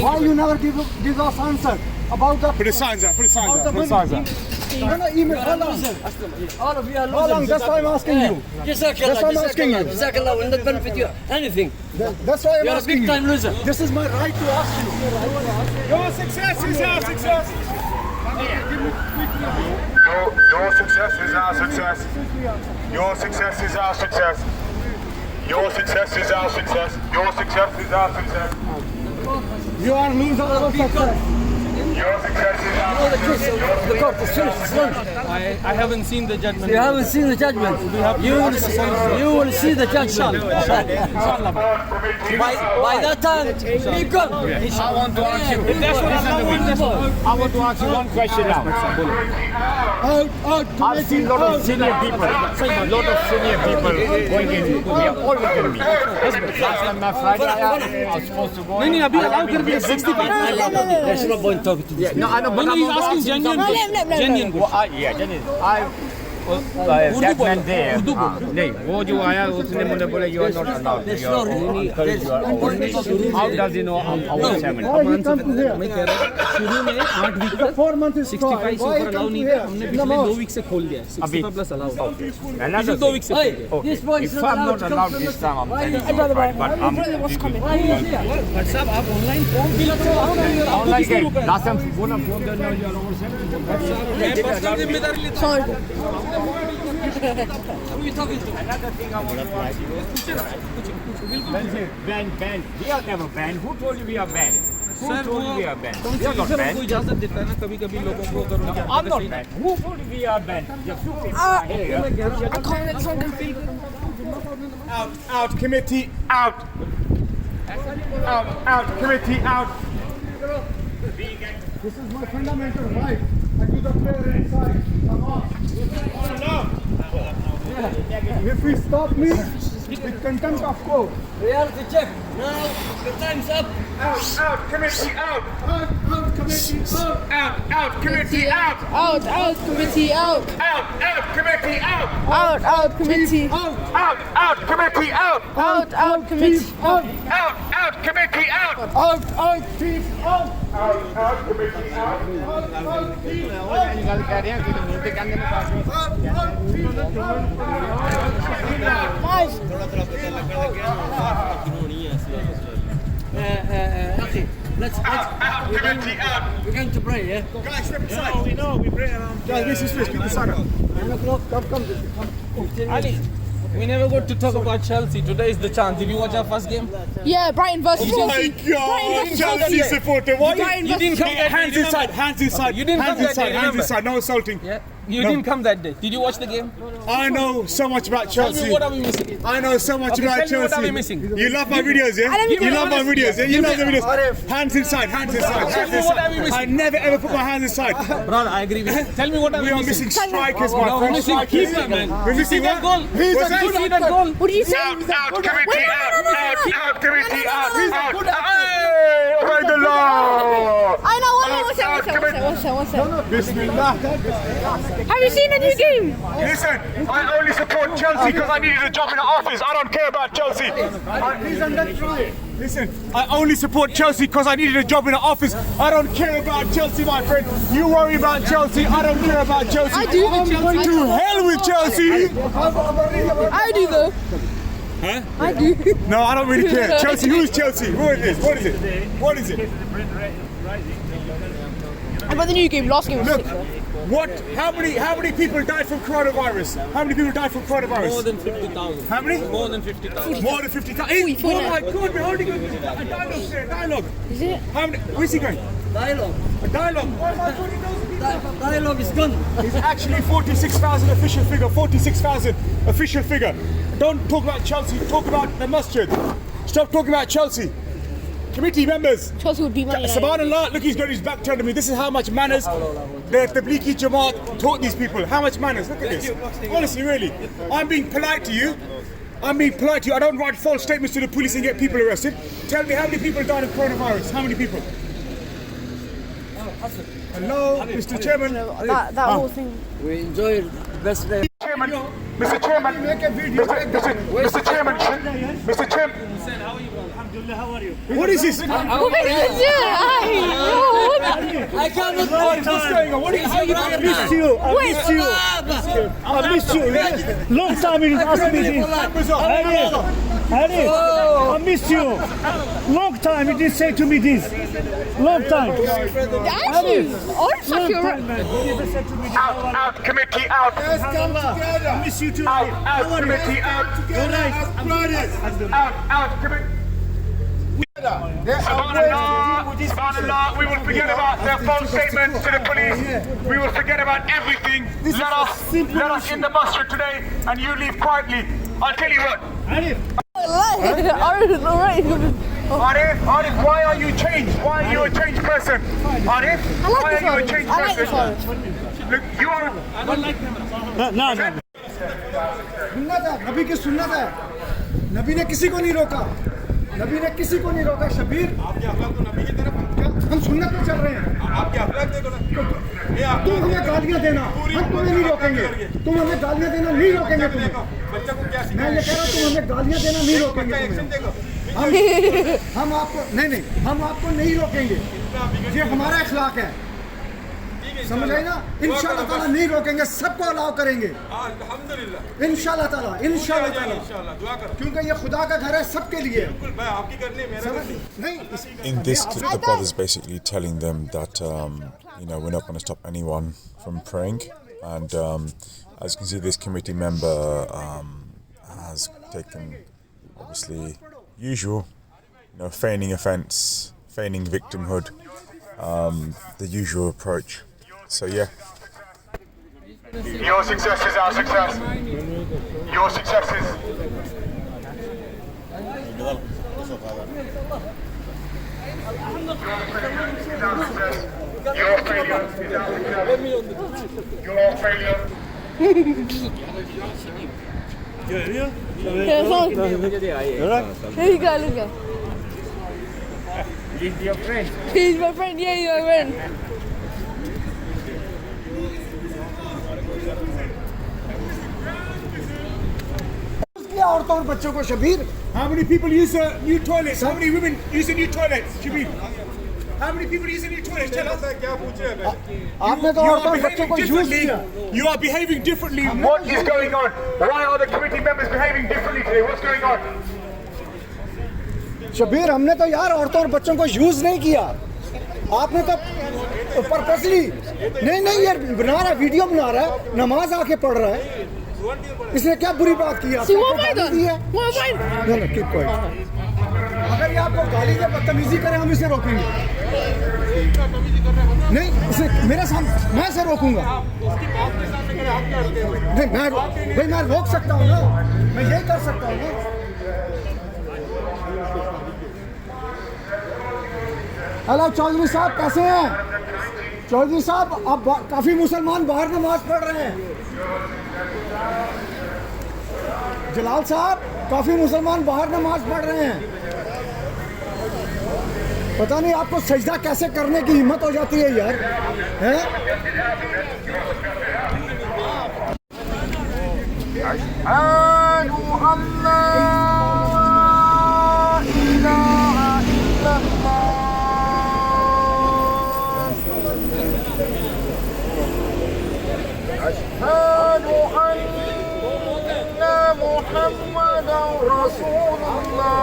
Why you never give us answer about the... Put the signs up, put the signs about up, the put the signs up. No, email. How long? All of you are How long? That's why I'm asking you. That's why I'm asking you. Jazakallah will not benefit you anything. That's why I'm You're a asking big time you. loser. This is my right to ask you. Your success is our success. Your success is our success. Your success is our success. Your success is our success. Your success is our success. You are loser of success. Your success is our success. The court is finished. It's done. I haven't seen the judgment. You haven't seen the judgment. You will see the judgment. By that time, be gone. I want to ask you. I want to ask you one question now. I've seen a lot of senior people. Going in. They are older than me. Last time I Friday, I was supposed to go. नहीं अभी allow कर दिया 65. There's no point talking to this. No, I know. But he's asking genuine. Genuine. Yeah, genuine. That man there. नहीं वो जो आया उसने मुझे बोला you are not allowed. How does he know I'm over 70? मैं कह रहा हूँ शुरू में 8 वीक तक 65 से ऊपर अलाउ नहीं था हमने पिछले 2 वीक से खोल दिया है 65 प्लस अलाउ Another 2 वीक से खोल दिया This boy is If not I'm allowed not to allowed come this time, I'm Why telling is you brother right, but I'm Why are you here? But साहब आप online form fill up online game. Last time one of them now you are over 70. मैं personal जिम्मेदारी लेता हूं Who are you talking to? Another thing I want to ask you. Ban. We are never banned. Who told you we are banned? Who told you we are banned? We are not sir banned. हमको इजाजत देता है ना कभी-कभी लोगों को अगर उनके I'm not banned. Who told you we are banned? Just few people are here. Out, committee, out. Out, committee, out. This is my fundamental right. I do the prayer inside. Come on. If we stop me with contempt of court. Reality check. Now the time's up. Out, committee, out. Out, committee, out. Out, committee, out. Out, committee, out. Out, committee, out. Out, committee. Out, committee, out. Out, committee. Out, Out, committee, out. thief, out. Out, committee, out. Okay, let's we're going to pray, yeah? Guys, step aside. We know, we pray around. Guys, listen, keep the sun up. 9 o'clock. Come. Ali, we never got to talk about Chelsea. Today is the chance. Did you watch our first game? Yeah, Brighton versus Oh my Chelsea. God, Chelsea supporter. Why Brighton you didn't versus come? Hands inside, hands inside. You didn't come that day, hands remember? inside. No assaulting. Yeah. You No. didn't come that day. Did you watch the game? I know so much about Tell Chelsea. me what are we missing? I know so much Okay, about tell me what Chelsea. are we missing? You love my videos, yeah? Give You me love my honest- videos, yeah? You love the videos. Arif. Hands inside, hands inside, hands Tell me what are we inside. I missing? never ever put my hands inside. Brother, I agree with you. Tell me what are We are missing strikers, my No, we're friend. missing Strikers. keeper, man. We're You see missing that what? goal? He's You a good see that goal? What did you say? Out, committee, Wait, out, committee, out. no. Hey, obey the law. I know, one second. Bismillah. Have you seen the new game? Listen, I only support Chelsea because I needed a job in the office. I don't care about Chelsea. Listen, I only support Chelsea because I needed a job in the office. I don't care about Chelsea, my friend. You worry about Chelsea. I don't care about Chelsea. I do. To hell with Chelsea. I do though. Huh? I do. No, I don't really care. Chelsea, who is Chelsea? Who is this? What is it? What is it? About the new game, last game was Look, sick though. what? How many people died from coronavirus? How many people died from coronavirus? More than 50,000. How many? More than 50,000. More than 50,000. Oh my God, we're holding a dialogue there, dialogue. Is it? How many? Where's he going? Dialogue. A dialogue. Dialogue is gone. It's actually 46,000 official figure. 46,000 official figure. Don't talk about Chelsea. Talk about the masjid. Stop talking about Chelsea. Committee members. Chelsea would beat Man United. Subhanallah, look, he's got his back turned to me. This is how much manners the Tablighi Jamaat taught these people. How much manners? Look at this. Honestly, really. I'm being polite to you. I don't write false statements to the police and get people arrested. Tell me how many people died of coronavirus? How many people? Hello, Mr. Chairman. That whole thing. We enjoyed the best day. Chairman, Mr. Chairman, Mr. Chairman, Mr. Chairman. What is this? What is this? I cannot. What's going on? What is I missed you. I missed you. I missed you. Long time you asked me this. Harry, I missed you. Long time you didn't say to me this. Long time. Actually, honestly, you're right. Out, committee, out. I miss you too. Out, committee, out. Out, committee. Subhanallah, we will forget about their false statements to the police. We will forget about everything. Let us in the masjid today, and you leave quietly. I'll tell you what. Arif, why are you changed? Why are you a changed person? Arif, why are you a changed person? Look, you are. No. सुन्नत है, नबी की सुन्नत है। नबी ने किसी को नहीं रोका। नबी ने किसी को नहीं रोका। शबीर, आपके अखलाक तो नबी की तरफ। हम सुन्नत पे चल रहे हैं। आपके अखलाक देखो ना। तुम हमें गालियाँ देना, हम तुम्हें नहीं रोकेंगे। तुम हमें गालियाँ देना नहीं रोकेंगे तुम्हें। बच्चा को क्या सिखाया? मैं ये कह रहा हूँ, तुम हमें गालियाँ देना नहीं रोकेंगे तुम्हें। हम आपको नहीं, हम आपको नहीं रोकेंगे। ये हमारा अखलाक है। समझ आई ना? इंशाल्लाह ताला नहीं रोकेंगे, सबको अलाउ करेंगे। इंशाल्लाह ताला क्योंकि ये खुदा का घर है, सबके लिए। In this clip, the brother's basically telling them that we're not going to stop anyone from praying, and as you can see, this committee member has taken, obviously, usual, feigning offence, feigning victimhood, the usual approach. So yeah. Your success is our success. Your success is. Your failure is our success. Your failure. Here you go, look at. He's your friend. He's my friend, yeah, he's my friend. औरतों और बच्चों को Shabir How many people use new toilets? How many women use new toilets? Shabir? How many people use new toilets? Tell us. आपने तो औरतों और बच्चों को यूज किया You are behaving differently. What is going on? Why are the committee members behaving differently today? What's going on? Shabir हमने तो यार औरतों और बच्चों को यूज नहीं किया आपने तो पर्पसली नहीं ये बना रहा है वीडियो बना रहा है नमाज आके पढ़ रहा है इसने क्या बुरी बात की See, what have I done? What have I done? No, keep quiet. अगर ये आपको गाली या बदतमीजी करे हम इसे रोकेंगे नहीं इसे मेरे सामने मैं इसे रोकूंगा नहीं मैं रोक सकता हूँ ना मैं यही कर सकता हूँ ना हेलो चौधरी साहब कैसे हैं चौधरी साहब आप काफी मुसलमान बाहर नमाज पढ़ रहे हैं जलाल साहब काफी मुसलमान बाहर नमाज पढ़ रहे हैं पता नहीं आपको सजदा कैसे करने की हिम्मत हो जाती है यार हैं محمد رسول الله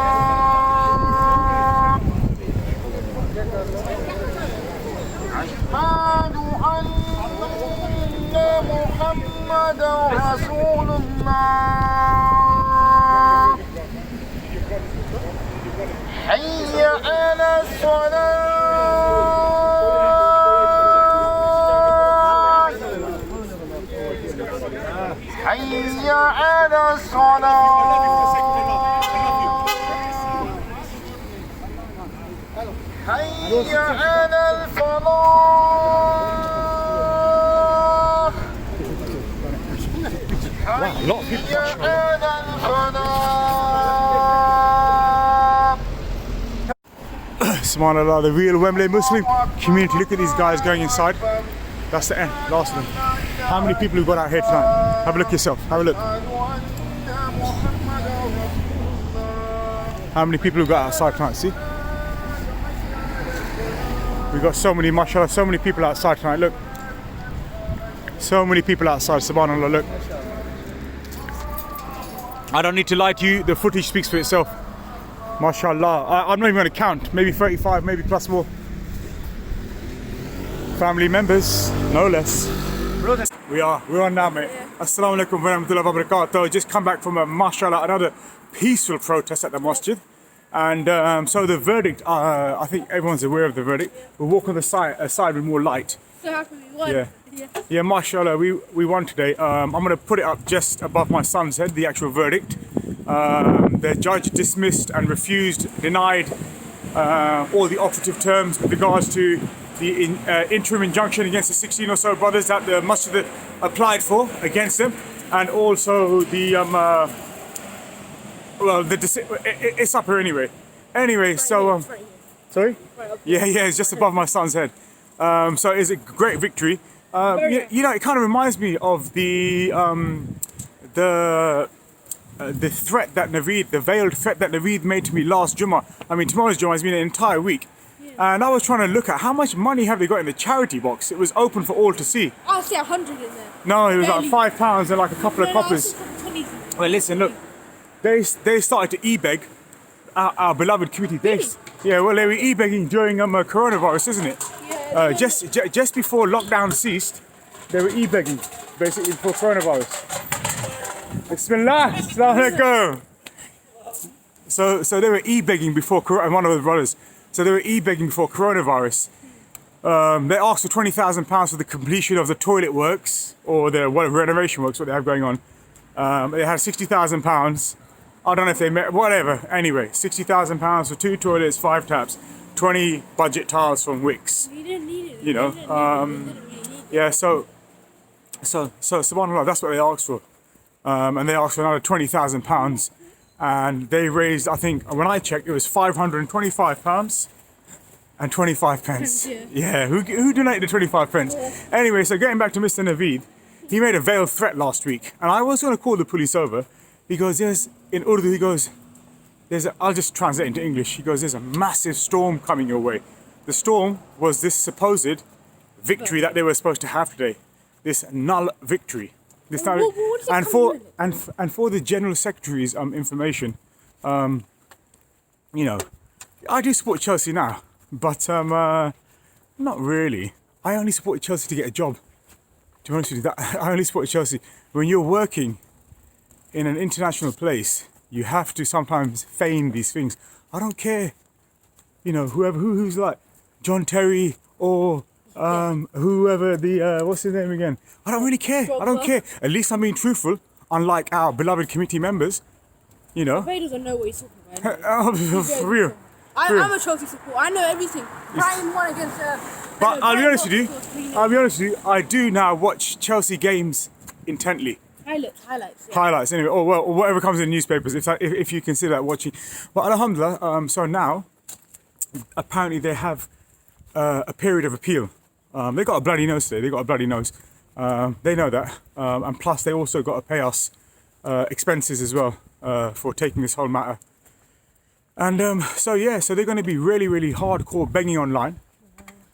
أشهد أن محمد رسول الله حي على الصلاة حي على الصلاة حي على الفلاح حي على الفلاح Subhanallah, the real Wembley Muslim community. Look at these guys going inside. That's the end, last one. How many people who got out here tonight? Have a look yourself. Have a look. How many people who got outside tonight? See? We got so many, mashallah, so many people outside tonight. Look. So many people outside, subhanAllah, look. I don't need to lie to you, the footage speaks for itself. Mashallah, I'm not even going to count, maybe 35, maybe plus more. Family members, no less. We're on now, mate. Assalamu alaikum wa rahmatullahi wa barakatuh. Just come back from a, mashallah, another peaceful protest at the masjid. And so the verdict, I think everyone's aware of the verdict. We'll walk on the side with more light. So happy we won. Yeah, mashallah, we won today. I'm going to put it up just above my son's head, the actual verdict. The judge dismissed and refused, denied all the operative terms with regards to the interim injunction against the 16 or so brothers that the masjid applied for against them, and also the it's up here anyway. Anyway, so sorry, yeah, it's just above my son's head. So it's a great victory. You know, it kind of reminds me of the threat that Naveed, the veiled threat that Naveed made to me last Jummah. I mean, tomorrow's Jummah has been an entire week. And I was trying to look at how much money have they got in the charity box. It was open for all to see. I see 100 in there. No, it was like £5 and like a couple of coppers. Well, listen, look, they started to e-beg our beloved community. Yeah, well, they were e-begging during coronavirus, isn't it? Yeah. Just before lockdown ceased, they were e-begging, basically, for coronavirus. Bismillah, assalamu alaikum. So they were e-begging before one of the brothers. So they were e-begging before coronavirus. They asked for £20,000 for the completion of the toilet works or the renovation works, what they have going on. They had £60,000. I don't know if they met, whatever. Anyway, £60,000 for 2 toilets, 5 taps, 20 budget tiles from Wix. We didn't need it. You know, yeah. So subhanAllah, that's what they asked for. And they asked for another £20,000. And they raised, I think, when I checked, it was £525 and 25 pence. Yeah, who donated the 25 pence? Anyway, so getting back to Mr. Naveed, he made a veiled threat last week. And I was going to call the police over because in Urdu, he goes, I'll just translate into English. He goes, there's a massive storm coming your way. The storm was this supposed victory that they were supposed to have today. This null victory. And for the General Secretary's information, you know, I do support Chelsea now, but not really. I only support Chelsea to get a job. To be honest with you, I only support Chelsea. When you're working in an international place, you have to sometimes feign these things. I don't care, you know, who's like John Terry or whoever the what's his name again? I don't really care. I don't care. At least I'm being truthful, unlike our beloved committee members. You know. Ray doesn't know what he's talking about. For real. I'm a Chelsea supporter. I know everything. Brighton won against. But I'll be honest with you. I do now watch Chelsea games intently. Highlights. Yeah. Highlights anyway. Or well, whatever comes in the newspapers. If you consider that watching. But alhamdulillah. So now, apparently they have a period of appeal. They got a bloody nose today. They got a bloody nose. They know that, and plus they also got to pay us expenses as well for taking this whole matter. And so they're going to be really, really hardcore begging online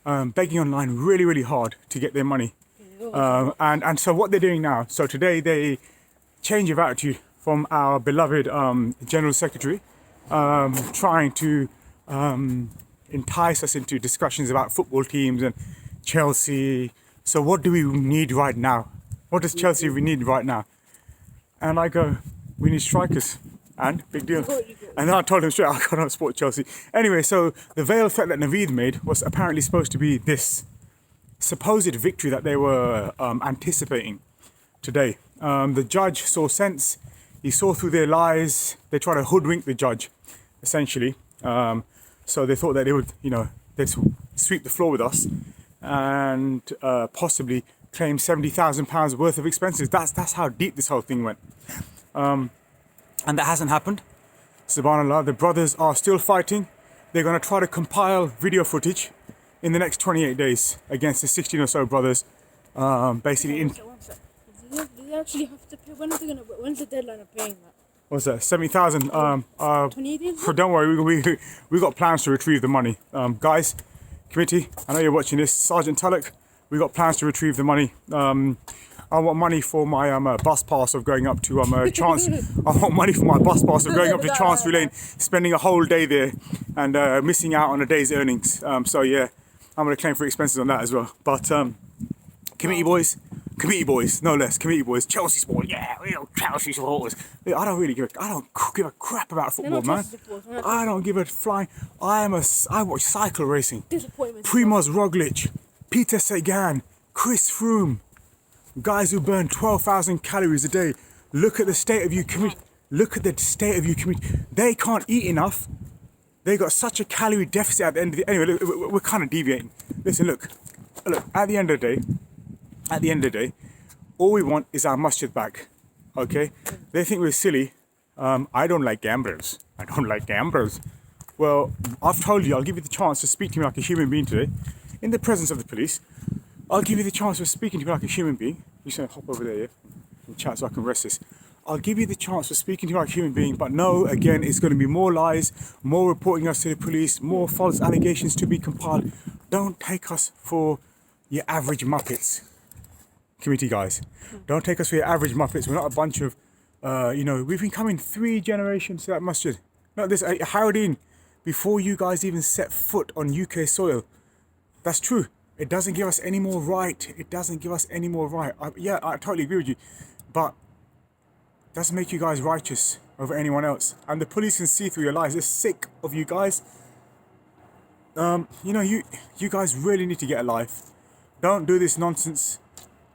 really, really hard to get their money. And so what they're doing now. So today they change of attitude from our beloved General Secretary, trying to entice us into discussions about football teams and Chelsea. So what do we need right now? What does Chelsea need right now? And I go, we need strikers. And big deal. And then I told him straight, I cannot support Chelsea. Anyway, so the veiled threat that Naveed made was apparently supposed to be this supposed victory that they were anticipating today. The judge saw sense. He saw through their lies. They tried to hoodwink the judge, essentially. So they thought that they would, you know, they'd sweep the floor with us and possibly claim £70,000 worth of expenses. That's how deep this whole thing went. And that hasn't happened. Subhanallah, the brothers are still fighting. They're going to try to compile video footage in the next 28 days against the 16 or so brothers basically in One sec. Do they actually have to pay? When's the deadline of paying that? what's that 70,000. 28 days? Don't worry, we got plans to retrieve the money, guys. Committee, I know you're watching this. Sergeant Tulloch, we got plans to retrieve the money. I want money for my bus pass of going up to Chance. I want money for my bus pass of going up to Chancery Lane, spending a whole day there, and missing out on a day's earnings. So yeah, I'm gonna claim for expenses on that as well. But committee boys, no less. Committee boys, Chelsea sport, yeah, we know Chelsea supporters. I don't give a crap about football, man. I don't give a flying. I watch cycle racing. Disappointment. Primoz Roglic, Peter Sagan, Chris Froome, guys who burn 12,000 calories a day. Look at the state of you community. Look at the state of you community. They can't eat enough. They got such a calorie deficit at the end of the. Anyway, look, we're kind of deviating. Listen, look. At the end of the day, all we want is our masjid back. Okay? They think we're silly. I don't like gamblers. Well, I've told you, I'll give you the chance to speak to me like a human being today, in the presence of the police. I'll give you the chance of speaking to me like a human being. You're just gonna hop over there, yeah? And chat so I can rest this. I'll give you the chance for speaking to you like a human being, but no, again, it's going to be more lies, more reporting us to the police, more false allegations to be compiled. Don't take us for your average Muppets, committee guys. Don't take us for your average Muppets. We're not a bunch of, we've been coming 3 generations to that masjid. Not this, Harrodine, before you guys even set foot on UK soil. That's true. It doesn't give us any more right. I totally agree with you. But doesn't make you guys righteous over anyone else. And the police can see through your lies. They're sick of you guys. You guys really need to get a life. Don't do this nonsense.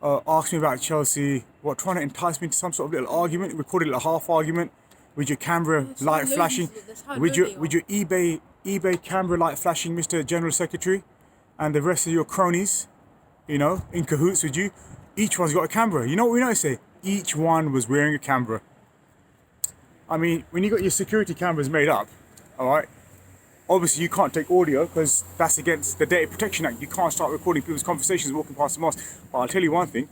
Ask me about Chelsea. Trying to entice me into some sort of little argument, recorded a little half argument with your camera light flashing, with your eBay camera light flashing, Mr. General Secretary, and the rest of your cronies, in cahoots with you. Each one's got a camera. You know what we know to say? Each one was wearing a camera. I mean, when you got your security cameras made up, all right, obviously you can't take audio because that's against the Data Protection Act. You can't start recording people's conversations walking past the mosque. But I'll tell you one thing,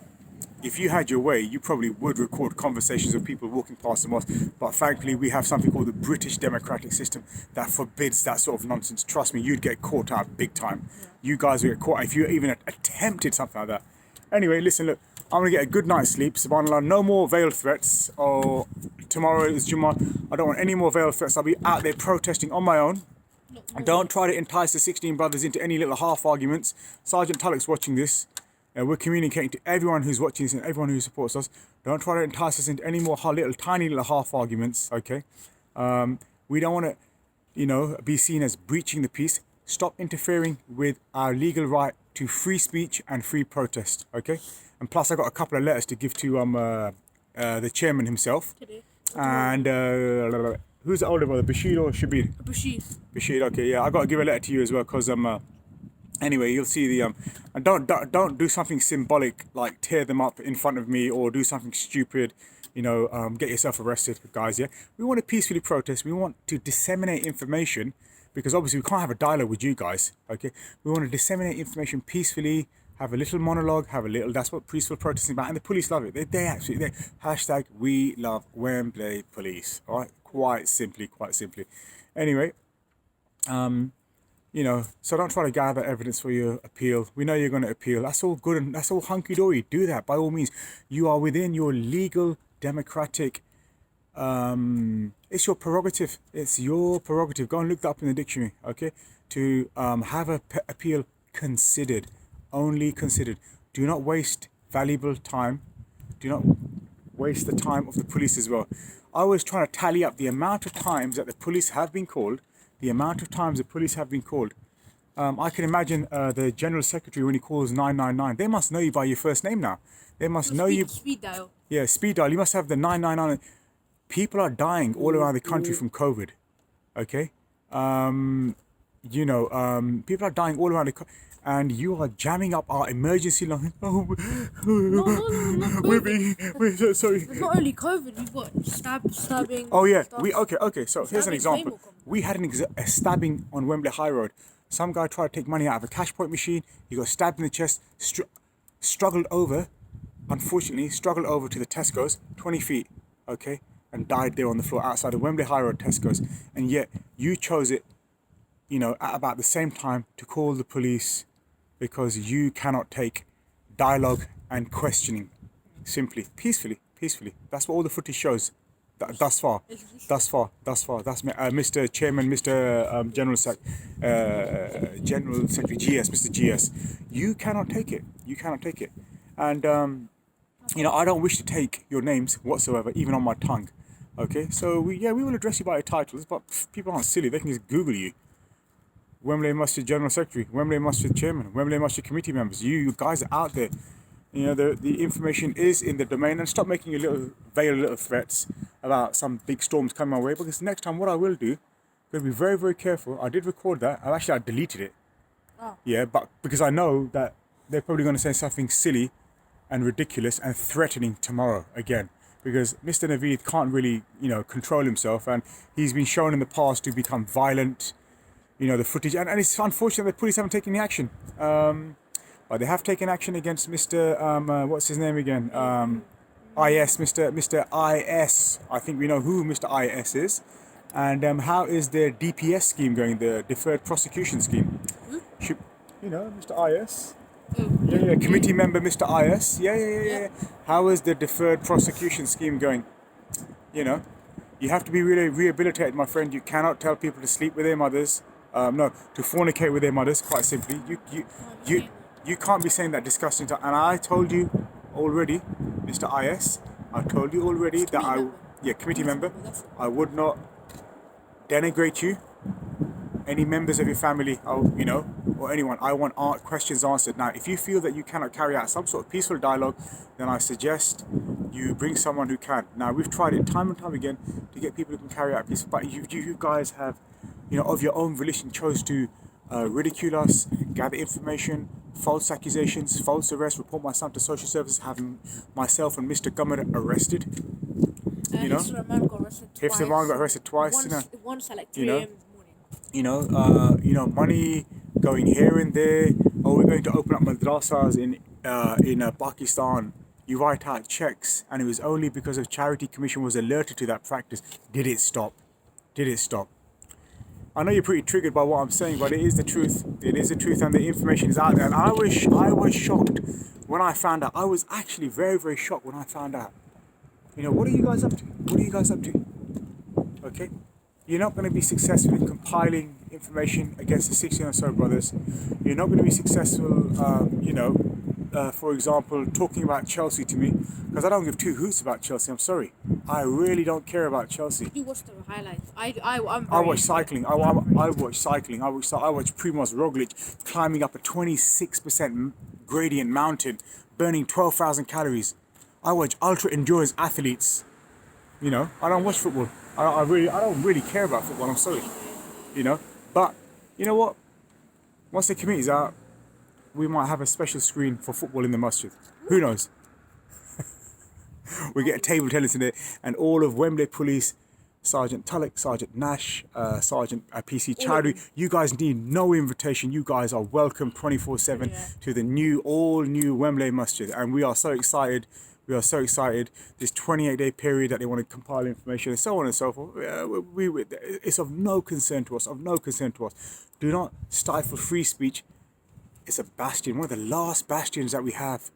if you had your way, you probably would record conversations of people walking past the mosque. But thankfully, we have something called the British democratic system that forbids that sort of nonsense. Trust me, you'd get caught out big time. You guys would get caught if you even attempted something like that. Anyway, listen, look, I'm going to get a good night's sleep. Subhanallah, no more veil threats. Or tomorrow is Jummah. I don't want any more veil threats. I'll be out there protesting on my own. And don't try to entice the 16 brothers into any little half arguments. Sergeant Tulloch's watching this. We're communicating to everyone who's watching this and everyone who supports us. Don't try to entice us into any more tiny little half arguments, okay? We don't want to, be seen as breaching the peace. Stop interfering with our legal right to free speech and free protest, okay? And plus, I got a couple of letters to give to the chairman himself. And who's the older brother, Bashir or Shabir? Bashir, okay, yeah. I got to give a letter to you as well because anyway, you'll see the and don't do something symbolic like tear them up in front of me or do something stupid, get yourself arrested, guys. Yeah, we want to peacefully protest. We want to disseminate information because obviously we can't have a dialogue with you guys. Okay, we want to disseminate information peacefully. Have a little monologue. That's what peaceful protesting is about, and the police love it. They absolutely. Hashtag we love Wembley police. All right, quite simply. Anyway, so don't try to gather evidence for your appeal. We know you're going to appeal. That's all good and that's all hunky-dory. Do that by all means. You are within your legal, democratic, it's your prerogative. It's your prerogative. Go and look that up in the dictionary, okay? To have a appeal considered, only considered. Do not waste valuable time. Do not waste the time of the police as well. I always try to tally up the amount of times that the police have been called. I can imagine the General Secretary when he calls 999. They must know you by your first name now. They must know you. Speed dial. Yeah, speed dial. You must have the 999. People are dying all around the country from COVID. Okay? People are dying all around the country. And you are jamming up our emergency line. No, we're sorry. It's not only COVID, we've got stabbing. Oh yeah, okay. So here's an example. We had a stabbing on Wembley High Road. Some guy tried to take money out of a cash point machine. He got stabbed in the chest. struggled over, unfortunately, struggled over to the Tesco's, 20 feet, okay, and died there on the floor outside of Wembley High Road Tesco's. And yet you chose it, you know, at about the same time to call the police because you cannot take dialogue and questioning. Simply, peacefully. That's what all the footage shows. Thus far. That's Mr. Chairman, Mr. General Secretary GS, Mr. GS. You cannot take it. And you know, I don't wish to take your names whatsoever, even on my tongue. Okay, so we will address you by your titles, but people aren't silly. They can just Google you. Wembley Masjid General Secretary, Wembley Masjid Chairman, Wembley Masjid Committee members. You guys are out there. You know, the information is in the domain, and stop making your little threats about some big storms coming my way, because next time what I will do, I'm going to be very, very careful. I did record that. I deleted it. Oh. Yeah, but because I know that they're probably going to say something silly and ridiculous and threatening tomorrow again, because Mr. Naveed can't really, you know, control himself, and he's been shown in the past to become violent. You know, the footage, and it's unfortunate the police haven't taken any action. But they have taken action against Mr. What's his name again? IS, Mr. IS. I think we know who Mr. IS is. And how is their DPS scheme going? The Deferred Prosecution Scheme. You know, Mr. IS. Yeah. Committee member, Mr. IS. Yeah. How is the Deferred Prosecution Scheme going? You know, you have to be really rehabilitated, my friend. You cannot tell people to sleep with their mothers. No, to fornicate with their mothers. Quite simply, you can't be saying that disgusting stuff. And I told you already, Mr. IS, I told you already that committee member, I would not denigrate you, any members of your family, you know, or anyone. I want questions answered. Now, if you feel that you cannot carry out some sort of peaceful dialogue, then I suggest you bring someone who can. Now, we've tried it time and time again to get people who can carry out peaceful, but you guys have, you know, of your own volition, chose to ridicule us, gather information, false accusations, false arrest, report my son to social services, having myself and Mr. Gummer arrested. You know, Hifz Rahman got arrested twice. Once at like 3 a.m. in the morning. You know, money going here and there. Oh, we're going to open up madrasas in Pakistan. You write out checks, and it was only because of Charity Commission was alerted to that practice. Did it stop? I know you're pretty triggered by what I'm saying, but it is the truth. It is the truth, and the information is out there. And I was shocked when I found out. I was actually very, very shocked when I found out. You know, what are you guys up to? Okay? You're not going to be successful in compiling information against the 16 or so brothers. You're not going to be successful, for example, talking about Chelsea to me, because I don't give two hoots about Chelsea. I'm sorry. I really don't care about Chelsea. You watched the highlights. I watch cycling. I watch cycling. I watch Primoz Roglic climbing up a 26% gradient mountain, burning 12,000 calories. I watch ultra endurance athletes. You know, I don't watch football. I don't really care about football. I'm sorry. You know, but you know what? Once the committee's out, we might have a special screen for football in the masjid. Who knows? We get a table tennis in there, and all of Wembley Police, Sergeant Tullock, Sergeant Nash, Sergeant PC Chowdhury, you guys need no invitation. You guys are welcome 24/7 to the all new Wembley Masjid, and we are so excited. This 28-day period that they want to compile information and so on and so forth. It's of no concern to us. Do not stifle free speech. It's a bastion, one of the last bastions that we have.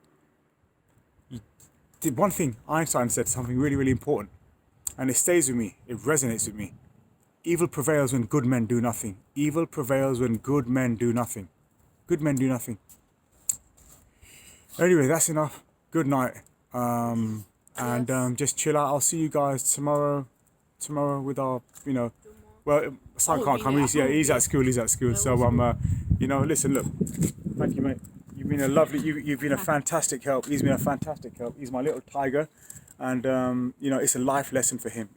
One thing, Einstein said something really, really important, and it stays with me. It resonates with me. Evil prevails when good men do nothing. Good men do nothing. Anyway, that's enough. Good night. Just chill out. I'll see you guys tomorrow with our, Son can't come. He's at school. So listen, look. Thank you, mate. You've been a fantastic help. He's been a fantastic help. He's my little tiger. And, it's a life lesson for him.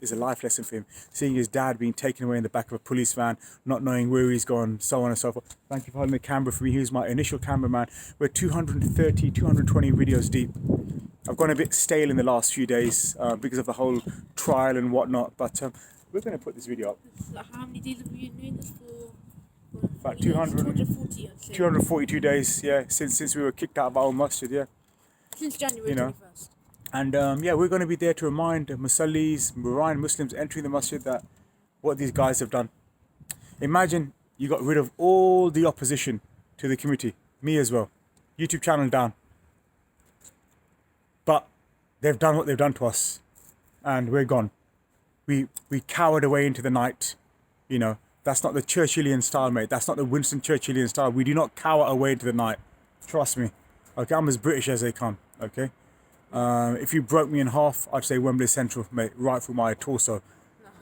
Seeing his dad being taken away in the back of a police van, not knowing where he's gone, so on and so forth. Thank you for holding the camera for me. He was my initial cameraman. We're 220 videos deep. I've gone a bit stale in the last few days because of the whole trial and whatnot. But we're going to put this video up. How many days have we been doing this for? About 242 days, since we were kicked out of our masjid, Since January You know. 21st. And yeah, we're going to be there to remind Musallis, Muslims entering the masjid that what these guys have done. Imagine you got rid of all the opposition to the committee, me as well, YouTube channel down. But they've done what they've done to us, and we're gone. We cowered away into the night, you know. That's not the Churchillian style, mate. That's not the Winston Churchillian style. We do not cower away into the night. Trust me. Okay, I'm as British as they come, okay? If you broke me in half, I'd say Wembley Central, mate, right through my torso.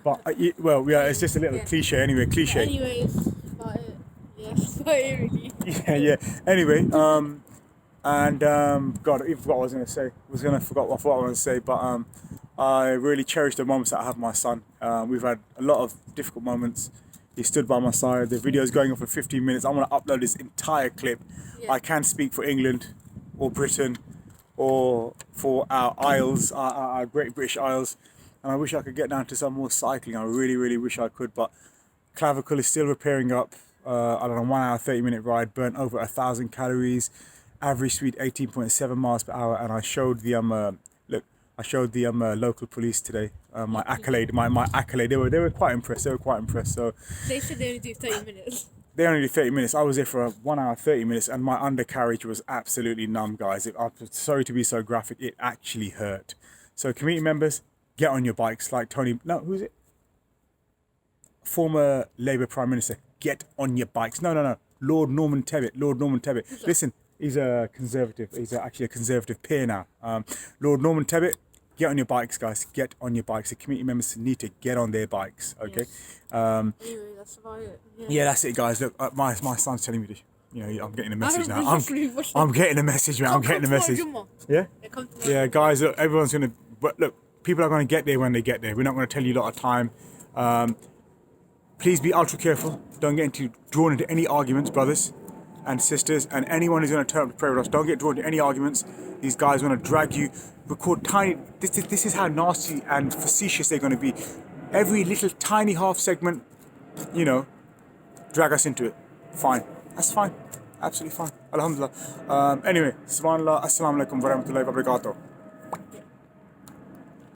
But, well, yeah, it's just a little cliche anyway, cliche. Anyways, about it. Yeah, that's about it really. Yeah. Anyway, God, I forgot what I was going to say. I forgot what I was going to say, but I really cherish the moments that I have with my son. We've had a lot of difficult moments. He stood by my side. The video is going on for 15 minutes. I'm going to upload this entire clip. Yeah. I can't speak for England or Britain or for our Isles, our Great British Isles. And I wish I could get down to some more cycling. I really, really wish I could. But clavicle is still repairing up. I don't know, 1 hour, 30-minute ride, burnt over 1,000 calories, average speed 18.7 miles per hour. And I showed the local police today my accolade. They were quite impressed. So They said they only do 30 minutes. they only did 30 minutes. I was there for 1 hour, 30 minutes, and my undercarriage was absolutely numb, guys. I'm sorry to be so graphic. It actually hurt. So committee members, get on your bikes like Tony. No, who's it? Former Labour Prime Minister. Get on your bikes. No. Lord Norman Tebbit. Listen, he's a conservative. He's actually a conservative peer now. Lord Norman Tebbit. Get on your bikes, guys. Get on your bikes. The committee members need to get on their bikes, okay? Anyway, that's about it. Yeah, that's it, guys. Look, my son's telling me this. You know, I'm getting a message now. literally watched I'm getting a message, man. I'm getting a message. Yeah? Yeah, guys, look, everyone's going to... But look, people are going to get there when they get there. We're not going to tell you a lot of time. Please be ultra careful. Don't get drawn into any arguments, brothers and sisters. And anyone who's going to turn up to pray with us, don't get drawn into any arguments. These guys want to drag you, record tiny... This is how nasty and facetious they're going to be. Every little tiny half segment, you know, drag us into it. Fine. That's fine. Absolutely fine. Alhamdulillah. Anyway, subhanallah, assalamu alaikum wa rahmatullahi wa barakatuh.